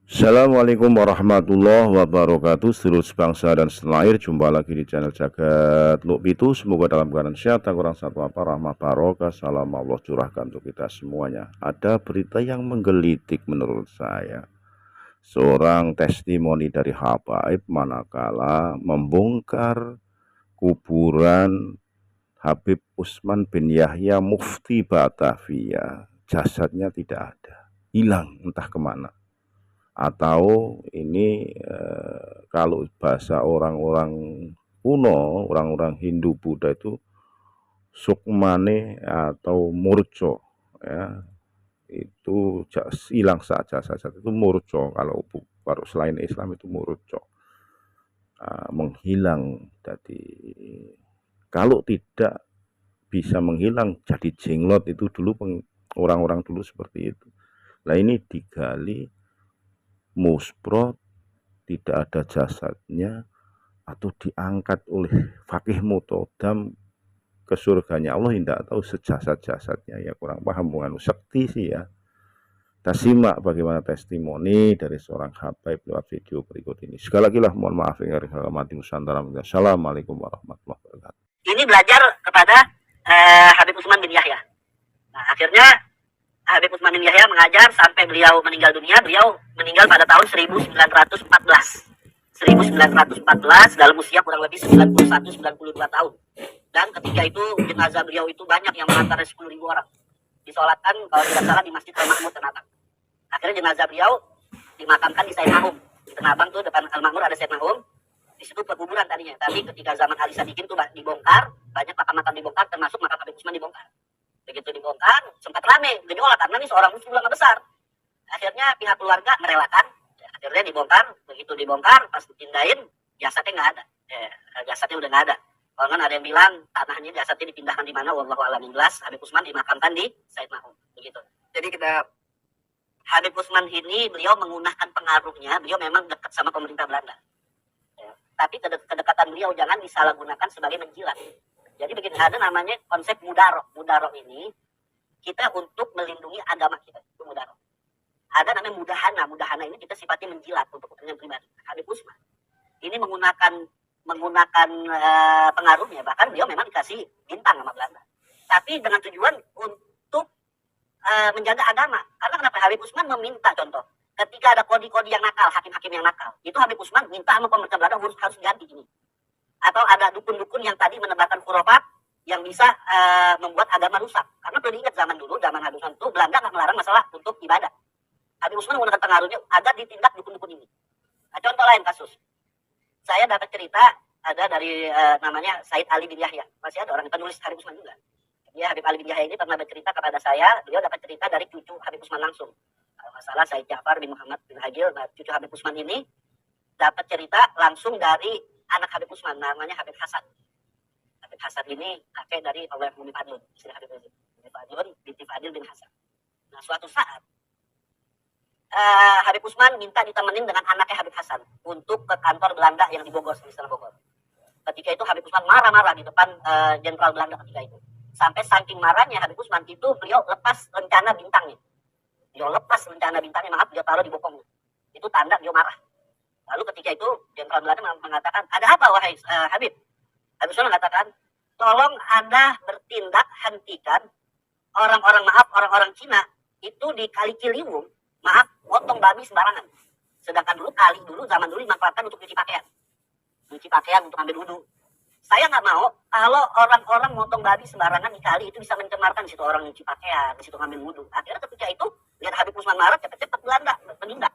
Assalamualaikum warahmatullahi wabarakatuh. Seluruh sebangsa dan setanah air, jumpa lagi di channel Jagat Lukbitu. Semoga dalam keadaan sehat, tak kurang satu apa, rahmah barokah, salam Allah curahkan untuk kita semuanya. Ada berita yang menggelitik menurut saya. Seorang testimoni dari habaib manakala membongkar kuburan Habib Utsman bin Yahya Mufti Batavia. Jasadnya tidak ada, hilang entah kemana. Atau ini kalau bahasa orang-orang kuno, orang-orang Hindu Buddha itu sukmane atau murco, ya, itu hilang saja itu murco. Kalau selain Islam itu murco, menghilang. Jadi kalau tidak bisa menghilang jadi jenglot, itu dulu orang-orang dulu seperti itu. Nah ini digali, muspro, tidak ada jasadnya, atau diangkat oleh fakih mutodam ke surganya Allah, tidak tahu sejasad-jasadnya, ya kurang paham bukan sekti sih ya. Kita simak bagaimana testimoni dari seorang habaib lewat video berikut ini. Sekali lagi lah mohon maaf yang hormati Nusantara. Assalamualaikum warahmatullahi wabarakatuh. Ini belajar kepada Habib Utsman bin Yahya. Nah, akhirnya Habib Utsman bin Yahya mengajar sampai beliau meninggal dunia. Beliau meninggal pada tahun 1914. 1914 dalam usia kurang lebih 91-92 tahun. Dan ketika itu jenazah beliau itu banyak yang mengantar 10.000 orang. Disolatkan kalau tidak salah di Masjid Al-Makmur Tanabang. Akhirnya jenazah beliau dimakamkan di Said Nahum. Di Tanabang tuh depan Al-Makmur ada Said Nahum. Di situ perkuburan tadinya. Tapi ketika zaman Ali Sadikin tuh dibongkar, banyak makam-makam dibongkar, termasuk makam Habib Utsman dibongkar. Begitu dibongkar, sempat rame, gejolak karena ini seorang muslim ulama besar. Akhirnya pihak keluarga merelakan, akhirnya dibongkar. Begitu dibongkar, pas dipindahin, jasadnya nggak ada. Jasadnya udah nggak ada. Kalau kan ada yang bilang tanahnya jasadnya dipindahkan di mana, wallahu a'lam. Jelas Habib Utsman dimakamkan di Said Nahum. Begitu. Jadi kita Habib Utsman ini beliau menggunakan pengaruhnya, beliau memang dekat sama pemerintah Belanda. Tapi kedekatan beliau jangan disalahgunakan sebagai menjilat. Jadi begini, ada namanya konsep mudarok. Mudarok ini kita untuk melindungi agama kita, itu mudarok. Ada namanya mudahana. Mudahana ini kita sifatnya menjilat untuk kepentingan pribadi. Habib Utsman ini menggunakan pengaruhnya, bahkan beliau memang dikasih bintang sama Belanda. Tapi dengan tujuan untuk menjaga agama. Karena kenapa Habib Utsman meminta contoh, ketika ada kodi-kodi yang nakal, hakim-hakim yang nakal, itu Habib Utsman minta sama pemerintah Belanda harus ganti ini. Atau ada dukun-dukun yang tadi menebarkan khurafat yang bisa membuat agama rusak. Karena perlu diingat zaman dulu, zaman Habib Utsman itu Belanda nggak melarang masalah untuk ibadah. Habib Utsman menggunakan pengaruhnya agar ditindak dukun-dukun ini. Nah, contoh lain kasus, saya dapat cerita ada dari namanya Said Ali bin Yahya. Masih ada orang penulis Habib Utsman juga. Ya, Habib Ali bin Yahya ini pernah bercerita kepada saya, beliau dapat cerita dari cucu Habib Utsman langsung. Kalau masalah Said Ja'far bin Muhammad bin Hagil, nah, cucu Habib Utsman ini dapat cerita langsung dari anak Habib Utsman, namanya Habib Hasan. Habib Hasan ini kakek dari Almarhum Fadlun, istri Habib Utsman. Fadlun binti Fadil bin Hasan. Nah, suatu saat Habib Utsman minta ditemenin dengan anaknya Habib Hasan untuk ke kantor Belanda yang di Bogor, di sana Bogor. Ketika itu Habib Utsman marah-marah di depan jenderal Belanda ketika itu. Sampai saking marahnya Habib Utsman itu beliau lepas rencana bintangnya. Beliau lepas rencana bintangnya, maaf, dia taruh di bokongnya. Itu tanda beliau marah. Lalu ketika itu jenderal Belanda mengatakan, ada apa wahai Habib? Habib Utsman mengatakan, tolong Anda bertindak hentikan orang-orang Cina itu di Kali Ciliwung, maaf, potong babi sembarangan. Sedangkan zaman dulu dimanfaatkan untuk cuci pakaian untuk ambil wudhu. Saya nggak mau kalau orang-orang motong babi sembarangan di kali itu bisa mencemarkan di situ orang cuci pakaian, di situ ngambil wudhu. Akhirnya ketika itu lihat Habib Utsman marah, cepat-cepat Belanda menindak.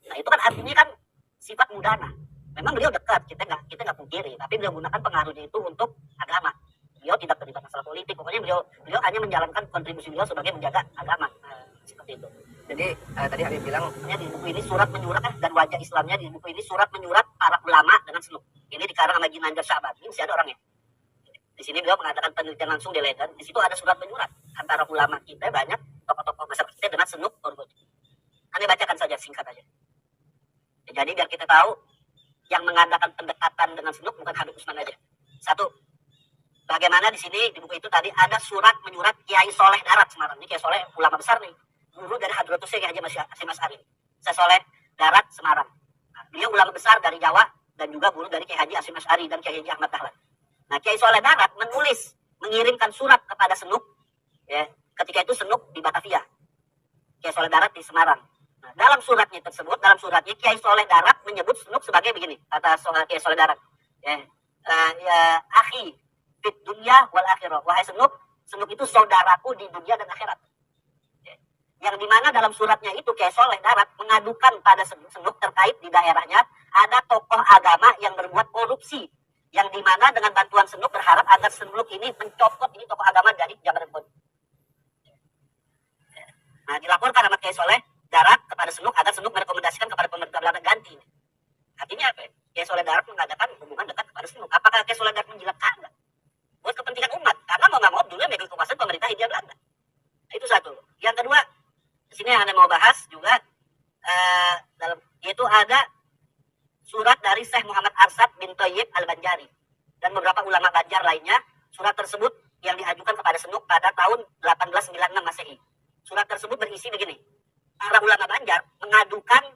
Nah itu kan artinya kan sifat mudana. Memang beliau dekat, kita nggak pungkiri, tapi beliau gunakan pengaruhnya itu untuk agama. Beliau tidak terlibat masalah politik, pokoknya beliau hanya menjalankan kontribusi beliau sebagai menjaga agama. Seperti itu. Jadi tadi Habib bilang di buku ini surat menyurat dan wajah Islamnya, di buku ini surat menyurat para ulama dengan seluk. Ini dikarang sama Ginanjar Sya'ban. Ini masih ada orangnya. Di sini beliau mengadakan penelitian langsung di Leiden. Di situ ada surat menyurat antara ulama kita, banyak tokoh-tokoh masyarakat kita dengan senuk Orgut. Kami bacakan saja singkat aja. Jadi biar kita tahu yang mengadakan pendekatan dengan senuk bukan Habib Utsman aja. Satu, bagaimana di sini di buku itu tadi ada surat menyurat Kiai Soleh Darat Semarang. Ini Kiai Soleh ulama besar nih, guru dari Hadratus Syekh Haji Mas Arif. Saya Soleh Darat, Semarang. Nah, beliau ulama besar dari Jawa dan juga guru dari Kiai Haji Hasyim Asy'ari dan Kiai Haji Ahmad Dahlan. Nah, Kiai Soleh Darat mengirimkan surat kepada Senuk, ya, ketika itu Senuk di Batavia, Kiai Soleh Darat di Semarang. Nah, dalam suratnya Kiai Soleh Darat menyebut Senuk sebagai begini, kata Kiai Soleh Darat, ya, akhi fit dunia wal akhirah, wahai Senuk itu saudaraku di dunia dan akhirat. Ya. Yang dimana dalam suratnya itu Kiai Soleh Darat mengadukan pada Senuk terkait di daerahnya ada tokoh agama yang berbuat korupsi, yang dimana dengan bantuan Senuk berharap agar Senuk ini mencopot ini tokoh agama dari jabatan pun. Nah, dilaporkan sama Kiai Soleh Darat kepada Senuk agar Senuk merekomendasikan kepada pemerintah Belanda ganti. Artinya apa? Kiai Soleh Darat mengadakan hubungan dekat kepada Senuk. Apakah Kiai Soleh Darat menjilat? Kagak. Buat kepentingan umat. Karena mau nggak mau dulu megang kekuasaan pemerintah Hindia Belanda. Itu satu. Yang kedua, di sini yang Anda mau bahas juga yaitu ada surat dari Syekh Muhammad Arsyad bin Thayyib Al-Banjari dan beberapa ulama Banjar lainnya. Surat tersebut yang diajukan kepada Senuk pada tahun 1896 Masehi. Surat tersebut berisi begini. Para ulama Banjar mengadukan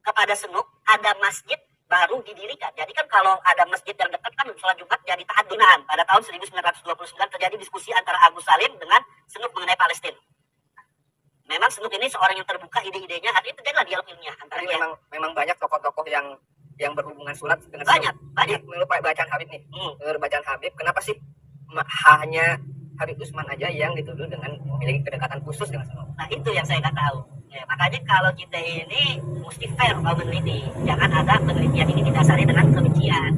kepada Senuk ada masjid baru didirikan. Jadi kan kalau ada masjid yang dekat kan sholat Jumat jadi taat binaan. Pada tahun 1929 terjadi diskusi antara Agus Salim dengan Senuk mengenai Palestina. Memang Senuk ini seorang yang terbuka ide-idenya, artinya terjadilah dialog ilmiah antara dia. Memang banyak tokoh-tokoh yang berhubungan surat dengan banyak. Menurut bacaan Habib nih. Menurut bacaan Habib, kenapa sih hanya Habib Usman aja yang dituduh dengan memiliki kedekatan khusus dengan Senuk? Nah, itu yang saya nggak tahu. Ya, makanya kalau kita ini mesti fair kalau meneliti. Jangan ada penelitian ini didasari dengan kebencian.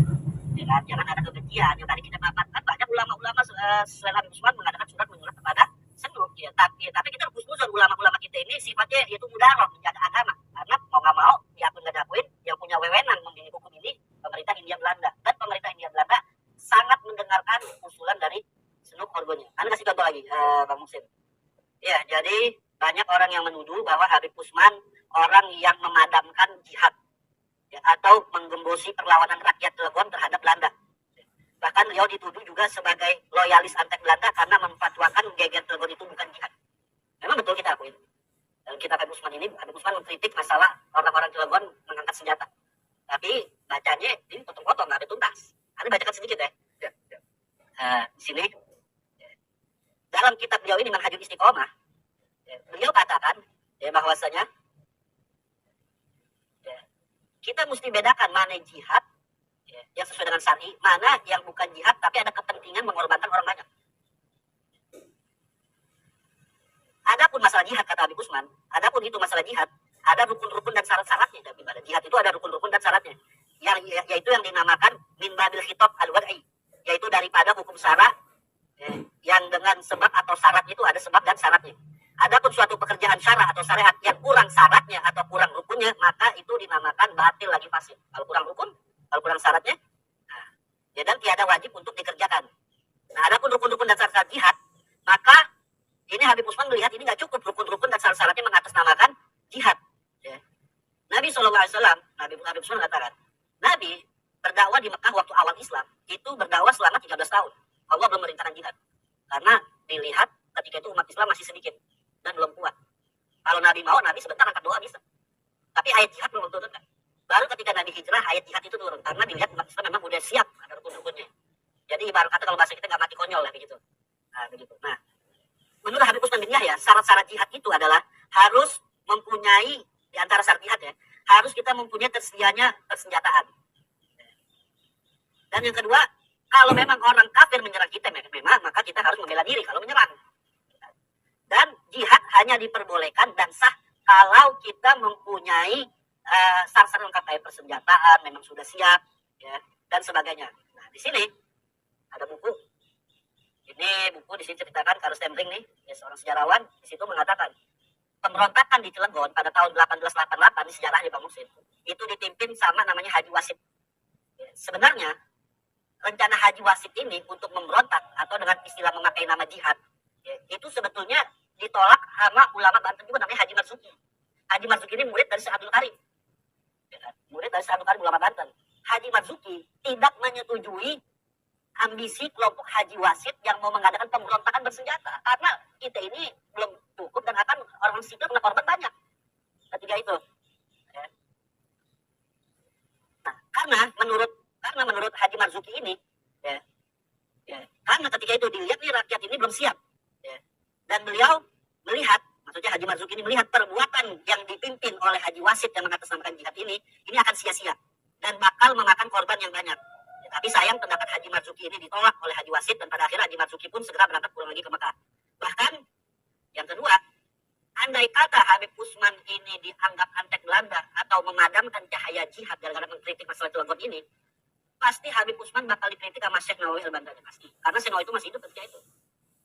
Ya, jangan ada kebencian. Yang tadi kita paparkan banyak ulama-ulama selain Habib Usman mengadakan surat menyurat kepada Senuk. Ya, tapi kita khusus ulama-ulama kita ini sifatnya yaitu mudarah menjaga agama. Karena mau nggak mau, diakui nggak diakuin, yang punya wewenang membimbing hukum ini pemerintah Hindia Belanda. Dan pemerintah Hindia Belanda sangat mendengarkan usulan dari Senuk Orgonya. Anda kasih contoh lagi, Bang Muhsin. Ya, jadi banyak orang yang menuduh bahwa Habib Usman orang yang memadamkan jihad, ya, atau menggembosi perlawanan rakyat Cilegon terhadap Belanda. Bahkan beliau dituduh juga sebagai loyalis antek Belanda karena memfatwakan geger Cilegon itu bukan jihad. Memang betul kita akuin. Dalam kitab Habib Usman ini, Habib Usman mengkritik masalah orang-orang Cilegon mengangkat senjata. Tapi bacanya ini potong-potong, nggak ada tuntas. Anda bacakan sedikit ya. Di sini dalam kitab beliau ini Manhajul Istiqomah, beliau katakan ya, bahwasanya ya, kita mesti bedakan mana jihad ya, yang sesuai dengan syar'i, mana yang bukan jihad tapi ada kepentingan mengorbankan orang banyak. Adapun masalah jihad, kata Habib Usman, adapun itu masalah jihad, ada rukun-rukun dan syarat-syaratnya dalam ibadah. Jihad itu ada rukun-rukun dan syaratnya, yaitu yang dinamakan min babil khitab al-wad'i, yaitu daripada hukum syara yang dengan sebab atau syarat itu ada sebab dan syaratnya. Adapun suatu pekerjaan syara atau syariat yang kurang syaratnya atau kurang rukunnya, maka itu dinamakan batil lagi fasid. Kalau kurang rukun, kalau kurang syaratnya, nah, ya, dan tiada wajib untuk dikerjakan. Nah, adapun rukun-rukun dan syarat jihad, maka ini Habib Usman melihat ini nggak cukup rukun-rukun dan syarat-syaratnya mengatasnamakan jihad. Ya. Nabi SAW, Habib Usman mengatakan, Nabi berdakwah di Mekah waktu awal Islam, itu berdakwah selama 13 tahun. Allah belum memerintahkan jihad. Karena dilihat ketika itu umat Islam masih sedikit dan belum kuat. Kalau Nabi mau, Nabi sebentar angkat doa bisa. Tapi ayat jihad belum turunkan. Baru ketika Nabi hijrah, ayat jihad itu turun. Karena dilihat umat Islam memang udah siap ada rukun-rukunnya. Jadi ibarat kata kalau bahasa kita nggak mati konyol lah begitu. Nah, menurut Habib Usman bin Yahya, syarat-syarat jihad itu adalah harus mempunyai, di antara syarat jihad ya, harus kita mempunyai tersedianya persenjataan. Dan yang kedua, kalau memang orang kafir menyerang kita, memang maka kita harus membela diri kalau menyerang. Dan jihad hanya diperbolehkan dan sah kalau kita mempunyai syarat-syarat lengkap kayak persenjataan, memang sudah siap, ya, dan sebagainya. Nah, di sini ada buku. Ini buku di sini ceritakan Karl Stemmling nih, ya, seorang sejarawan, di situ mengatakan pemberontakan di Cilegon pada tahun 1888 di sejarahnya Pak Muhsin, itu dipimpin sama namanya Haji Wasit. Ya, sebenarnya rencana Haji Wasit ini untuk memberontak atau dengan istilah memakai nama jihad, ya, itu sebetulnya ditolak sama ulama Banten juga namanya Haji Marzuki. Haji Marzuki ini murid dari Syekh Abdul Karim. Ya, murid dari Syekh Abdul Karim ulama Banten. Haji Marzuki tidak menyetujui ambisi kelompok Haji Wasit yang mau mengadakan pemberontakan bersenjata karena kita ini belum cukup dan akan orang sipil kena korban banyak ketika itu. Ya. Karena menurut Haji Marzuki ini, ya, karena ketika itu dilihat nih rakyat ini belum siap, ya, dan beliau melihat, maksudnya Haji Marzuki ini melihat perbuatan yang dipimpin oleh Haji Wasid yang mengatasnamakan jihad ini akan sia-sia dan bakal memakan korban yang banyak. Ya, tapi sayang pendapat Haji Marzuki ini ditolak oleh Haji Wasid dan pada akhirnya Haji Marzuki pun segera berangkat pulang lagi ke Mekah. Bahkan yang kedua, andai kata Habib Usman ini dianggap antek Belanda atau memadamkan cahaya jihad gara-gara mengkritik masalah Cilegon ini, pasti Habib Usman bakal dikritik sama Syekh Nawawi Al-Bandani pasti. Karena Syekh Nawawi itu masih hidup ketika itu.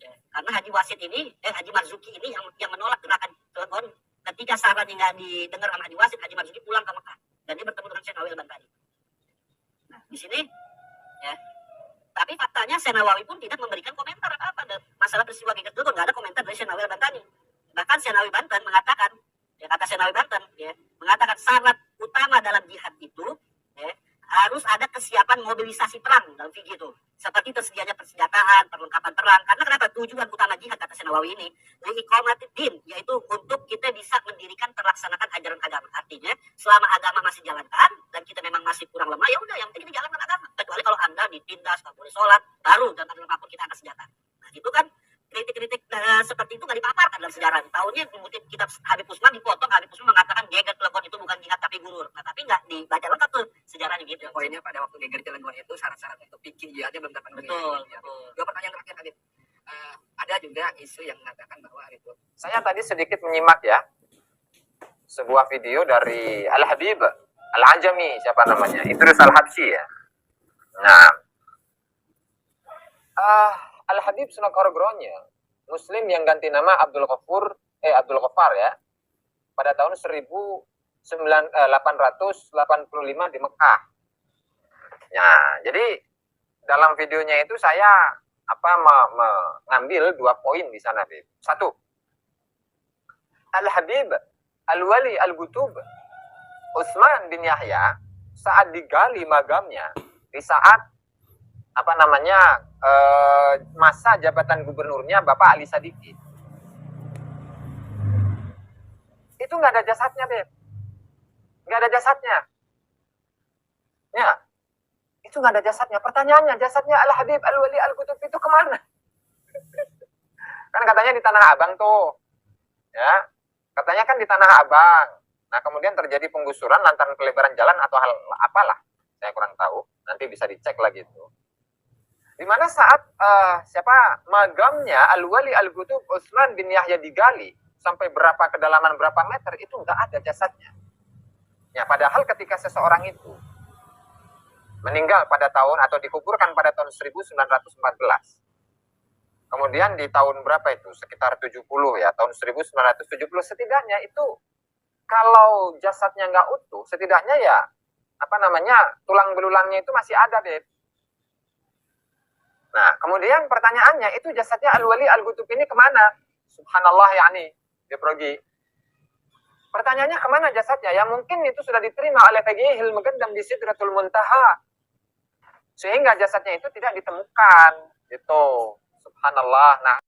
Ya, karena Haji Wasid ini, Haji Marzuki ini yang menolak gerakan Cilegon ketika saran yang nggak didengar sama Haji Wasid, Haji Marzuki pulang ke Mekah dan dia bertemu dengan Syekh Nawawi Al-Bandani. Nah, di sini, ya. Tapi faktanya Syekh Nawawi pun tidak memberikan komentar apa-apa masalah peristiwa Geger Cilegon, nggak ada komentar dari Syekh Nawawi Al-Bandani. Bahkan Syekh Nawawi Banten mengatakan, ya, kata Syekh Nawawi Banten, ya, mengatakan syarat utama dalam jihad itu, ya, harus ada kesiapan mobilisasi perang dalam fikih itu, seperti tersedianya persenjataan, perlengkapan perang. Karena kenapa tujuan utama jihad kata Syekh Nawawi ini, liiqamatiddin, yaitu untuk kita bisa mendirikan terlaksanakan ajaran agama. Artinya selama agama masih jalankan dan kita memang masih kurang lemah, ya udah yang penting kita jalankan agama. Kecuali kalau Anda ditindas, nggak boleh sholat, baru dalam apapun kita angkat senjata. Nah itu kan kritik-kritik seperti itu nggak dipaparkan dalam sejarah. Tahunnya mengutip kitab Habib Usman dipotong, Habib Usman mengatakan Geger Cilegon itu bukan jihad tapi gurur. Nah tapi nggak dibaca lengkap tuh sejarahnya gitu. Ya, poinnya pada waktu Geger Cilegon itu syarat-syarat untuk bikin jihadnya belum dapat. Betul. Dua pertanyaan terakhir Habib. Ada juga isu yang mengatakan bahwa itu. Saya tadi sedikit menyimak ya sebuah video dari Al-Habib Al-Ajami, siapa namanya? Idrus Al-Habsyi ya. Nah, Al-Habib Sunakorogronya, Muslim yang ganti nama Abdul Ghaffar ya, pada tahun 1885 di Mekah. Nah, jadi dalam videonya itu saya mengambil 2 poin di sana, Bib. 1. Al-Habib Al-Wali Al-Gutub Utsman bin Yahya saat digali magamnya di saat masa jabatan gubernurnya Bapak Ali Sadiqi. Itu nggak ada jasadnya, Beb. Nggak ada jasadnya. Ya, itu nggak ada jasadnya. Pertanyaannya, jasadnya Al-Habib Al-Wali Al-Gutub itu kemana? Kan katanya di Tanah Abang tuh. Ya, katanya kan di Tanah Abang. Nah, kemudian terjadi penggusuran lantaran pelebaran jalan atau hal apalah. Saya kurang tahu. Nanti bisa dicek lagi itu. Di mana saat magamnya Al-Wali Al-Gutub Utsman bin Yahya digali sampai berapa kedalaman berapa meter itu nggak ada jasadnya. Ya, padahal ketika seseorang itu meninggal pada tahun atau dikuburkan pada tahun 1914. Kemudian di tahun berapa itu? Sekitar 70 ya, tahun 1970 setidaknya itu kalau jasadnya nggak utuh, setidaknya ya tulang belulangnya itu masih ada, Beb. Nah, kemudian pertanyaannya, itu jasadnya Al-Wali Al-Gutub ini kemana? Subhanallah yakni, Deprogi. Pertanyaannya kemana jasadnya? Yang mungkin itu sudah diterima oleh Faqihil Muqaddam di Sidratul Muntaha. Sehingga jasadnya itu tidak ditemukan. Itu, subhanallah. Nah,